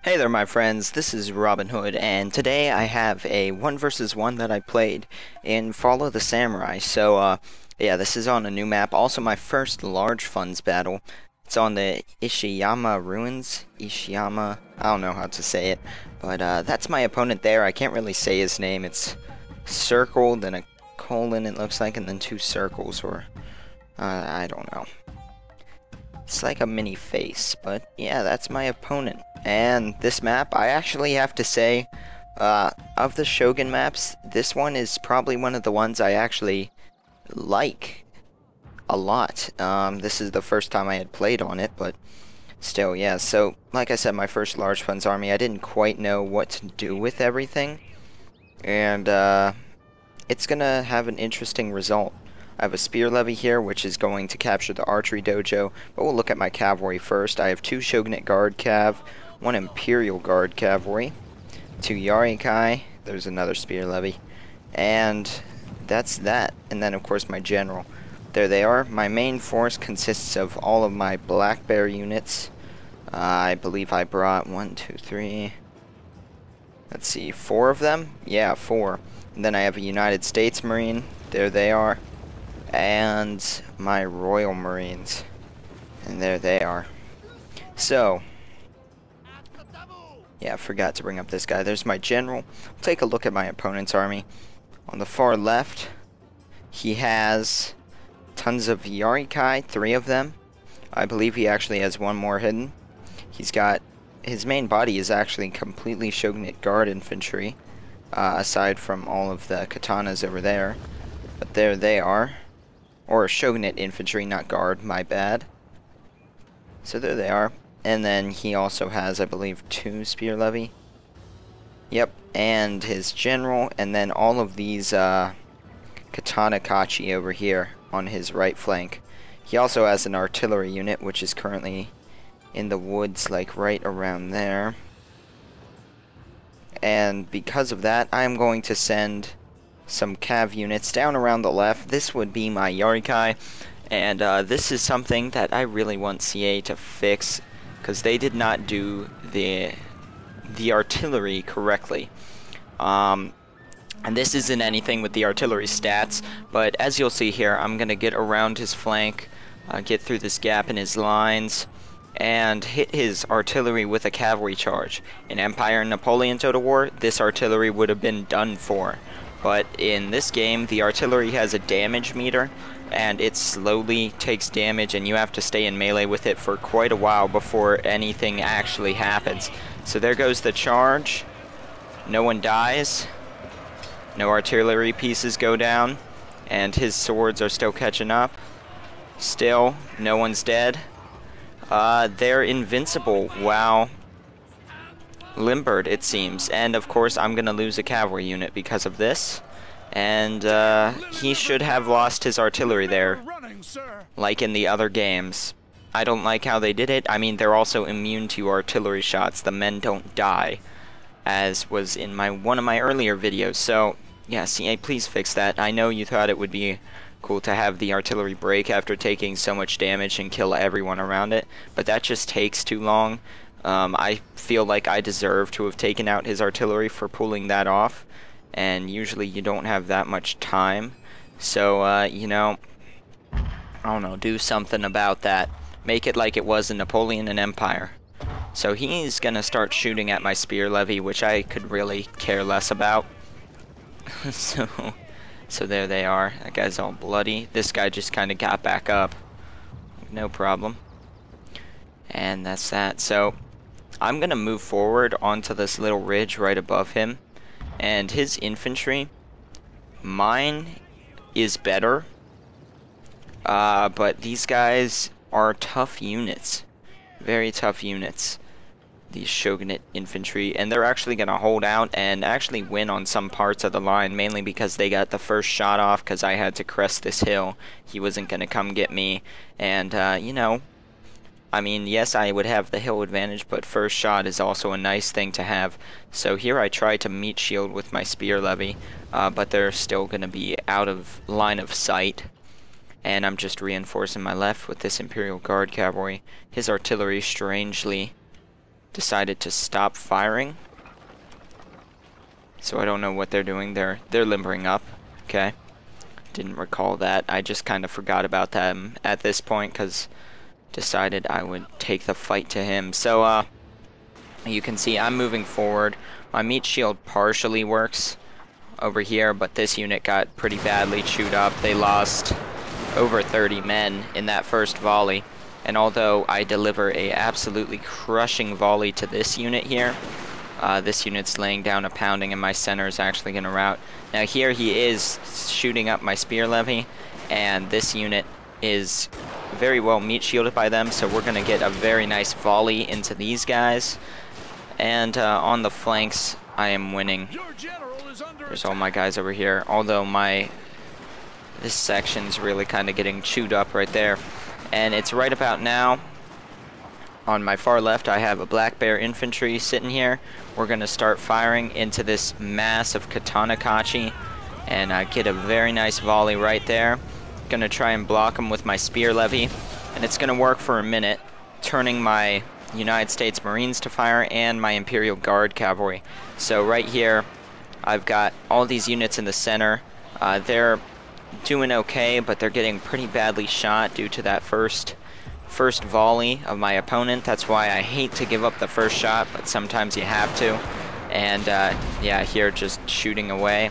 Hey there my friends, this is Robin Hood, and today I have a 1 versus 1 that I played in Follow the Samurai. Yeah, this is on a new map, also my first large funds battle. It's on the Ishiyama Ruins, I don't know how to say it, but that's my opponent there. I can't really say his name. It's circle, then a colon it looks like, and then two circles, or I don't know. It's like a mini face, but yeah, that's my opponent. And this map, I actually have to say, of the Shogun maps, this one is probably one of the ones I actually like a lot. This is the first time I had played on it, but still, yeah. So, like I said, my first large funds army, I didn't quite know what to do with everything. And, it's gonna have an interesting result. I have a spear levy here, which is going to capture the archery dojo, but we'll look at my cavalry first. I have 2 shogunate guard cav, 1 imperial guard cavalry, 2 yarikai, there's another spear levy, and that's that. And then of course my general. There they are. My main force consists of all of my black bear units. I believe I brought 1, 2, 3, let's see, 4 of them? Yeah, 4. And then I have a United States Marine, there they are. And my Royal Marines, and there they are. So yeah, I forgot to bring up this guy. There's my general. Take a look at my opponent's army. On the far left, he has tons of Yarikai, 3 of them. I believe he actually has 1 more hidden. He's got, his main body is actually completely Shogunate Guard infantry, aside from all of the katanas over there. But there they are. Or Shogunate infantry, not guard, my bad. So there they are. And then he also has, I believe, 2 spear levy. Yep, and his general, and then all of these katana kachi over here on his right flank. He also has an artillery unit, which is currently in the woods, like right around there. And because of that, I'm going to send some cav units down around the left. This would be my Yarikai, and this is something that I really want CA to fix, because they did not do the artillery correctly. And this isn't anything with the artillery stats, but as you'll see here, I'm gonna get around his flank, get through this gap in his lines, and hit his artillery with a cavalry charge. In Empire and Napoleon Total War, this artillery would have been done for. But in this game, the artillery has a damage meter, and it slowly takes damage, and you have to stay in melee with it for quite a while before anything actually happens. So there goes the charge. No one dies. No artillery pieces go down, and his swords are still catching up. Still, no one's dead. They're invincible. Wow. Limbered, it seems, and of course I'm gonna lose a cavalry unit because of this, and he should have lost his artillery there, like in the other games. I don't like how they did it. I mean, they're also immune to artillery shots. The men don't die, as was in one of my earlier videos. So yeah, CA, please fix that. I know you thought it would be cool to have the artillery break after taking so much damage and kill everyone around it, but that just takes too long. I feel like I deserve to have taken out his artillery for pulling that off, and usually you don't have that much time. So, you know, I don't know, do something about that. Make it like it was in Napoleon and Empire. So he's gonna start shooting at my spear levy, which I could really care less about. So there they are. That guy's all bloody. This guy just kind of got back up. No problem. And that's that. So I'm gonna move forward onto this little ridge right above him, and his infantry, mine is better, but these guys are tough units, very tough units, these shogunate infantry, and they're actually gonna hold out and actually win on some parts of the line, mainly because they got the first shot off because I had to crest this hill. He wasn't gonna come get me, and you know, I mean, yes, I would have the hill advantage, but first shot is also a nice thing to have. So here I try to meet shield with my spear levy, but they're still going to be out of line of sight. And I'm just reinforcing my left with this Imperial Guard cavalry. His artillery, strangely, decided to stop firing. So I don't know what they're doing. They're limbering up. Okay. Didn't recall that. I just kind of forgot about them at this point because decided I would take the fight to him. So you can see I'm moving forward. My meat shield partially works over here, but this unit got pretty badly chewed up. They lost over 30 men in that first volley. And although I deliver a absolutely crushing volley to this unit here, this unit's laying down a pounding and my center is actually going to rout. Now here he is shooting up my spear levy, and this unit is very well meat shielded by them, so we're going to get a very nice volley into these guys. And on the flanks, I am winning. There's all my guys over here, although this section's really kind of getting chewed up right there. And it's right about now. On my far left, I have a Black Bear infantry sitting here. We're going to start firing into this mass of Katana Kachi and get a very nice volley right there. Going to try and block them with my spear levy, and it's going to work for a minute, turning my United States Marines to fire and my Imperial Guard cavalry. So right here, I've got all these units in the center. They're doing okay, but they're getting pretty badly shot due to that first volley of my opponent. That's why I hate to give up the first shot, but sometimes you have to. And yeah, here just shooting away.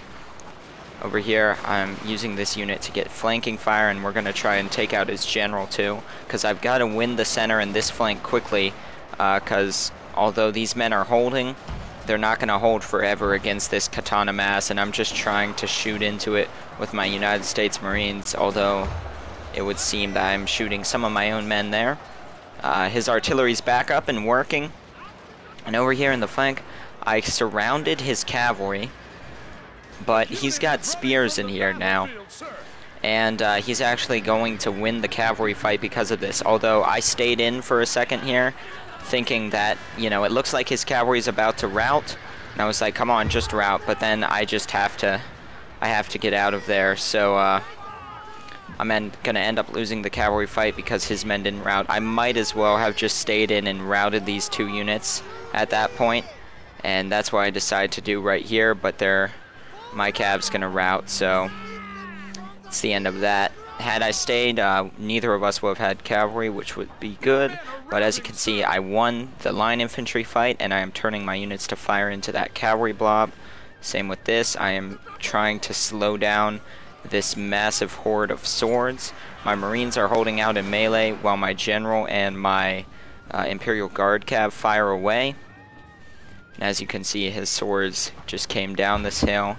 Over here, I'm using this unit to get flanking fire, and we're going to try and take out his general too, because I've got to win the center and this flank quickly, because although these men are holding, they're not going to hold forever against this Katana mass, and I'm just trying to shoot into it with my United States Marines, although it would seem that I'm shooting some of my own men there. His artillery's back up and working, and over here in the flank, I surrounded his cavalry, but he's got spears in here now, and he's actually going to win the cavalry fight because of this, although I stayed in for a second here, thinking that, you know, it looks like his cavalry's about to rout, and I was like, come on, just rout, but then I just have to get out of there, so I'm gonna end up losing the cavalry fight because his men didn't rout. I might as well have just stayed in and routed these two units at that point, and that's what I decided to do right here, but my cav's gonna rout, so it's the end of that. Had I stayed, neither of us would have had cavalry, which would be good, but as you can see, I won the line infantry fight, and I am turning my units to fire into that cavalry blob. Same with this, I am trying to slow down this massive horde of swords. My Marines are holding out in melee, while my general and my Imperial Guard cav fire away. And as you can see, his swords just came down this hill,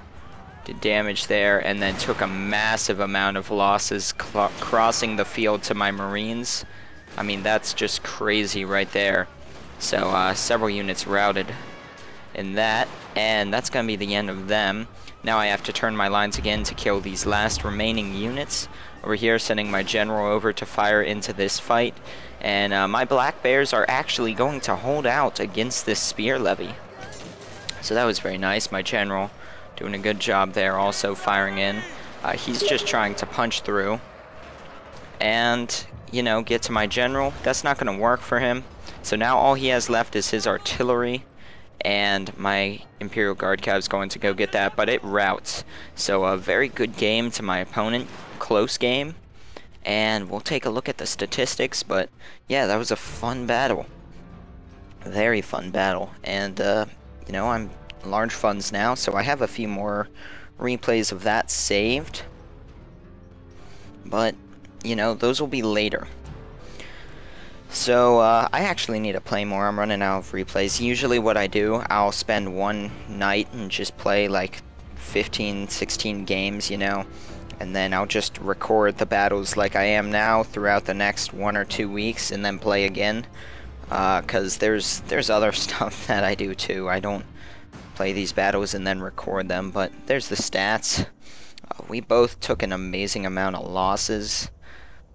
did damage there, and then took a massive amount of losses crossing the field to my Marines. I mean, that's just crazy right there. So several units routed in that, and that's going to be the end of them. Now I have to turn my lines again to kill these last remaining units. Over here, sending my general over to fire into this fight, and my Black Bears are actually going to hold out against this spear levy. So that was very nice. My general doing a good job there, also firing in. He's just trying to punch through and, you know, get to my general. That's not going to work for him. So now all he has left is his artillery, and my Imperial Guard cav is going to go get that, but it routs. So a very good game to my opponent, close game, and we'll take a look at the statistics. But yeah, that was a fun battle, very fun battle, and you know, I'm large funds now, so I have a few more replays of that saved, but you know, those will be later. So I actually need to play more. I'm running out of replays. Usually what I do, I'll spend one night and just play like 15, 16 games, you know, and then I'll just record the battles like I am now throughout the next 1 or 2 weeks, and then play again, because there's other stuff that I do too. I don't play these battles and then record them, but there's the stats. We both took an amazing amount of losses.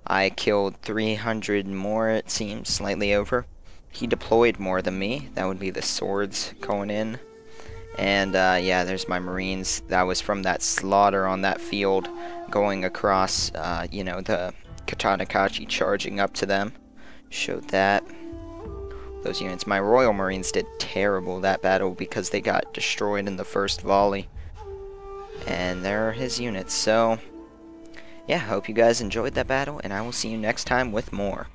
I killed 300 more, it seems, slightly over. He deployed more than me. That would be the swords going in. And yeah, there's my Marines. That was from that slaughter on that field, going across, you know, the Katana Kachi charging up to them. Showed that. those units. My Royal Marines did terrible that battle because they got destroyed in the first volley. And there are his units. So, yeah, hope you guys enjoyed that battle, and I will see you next time with more.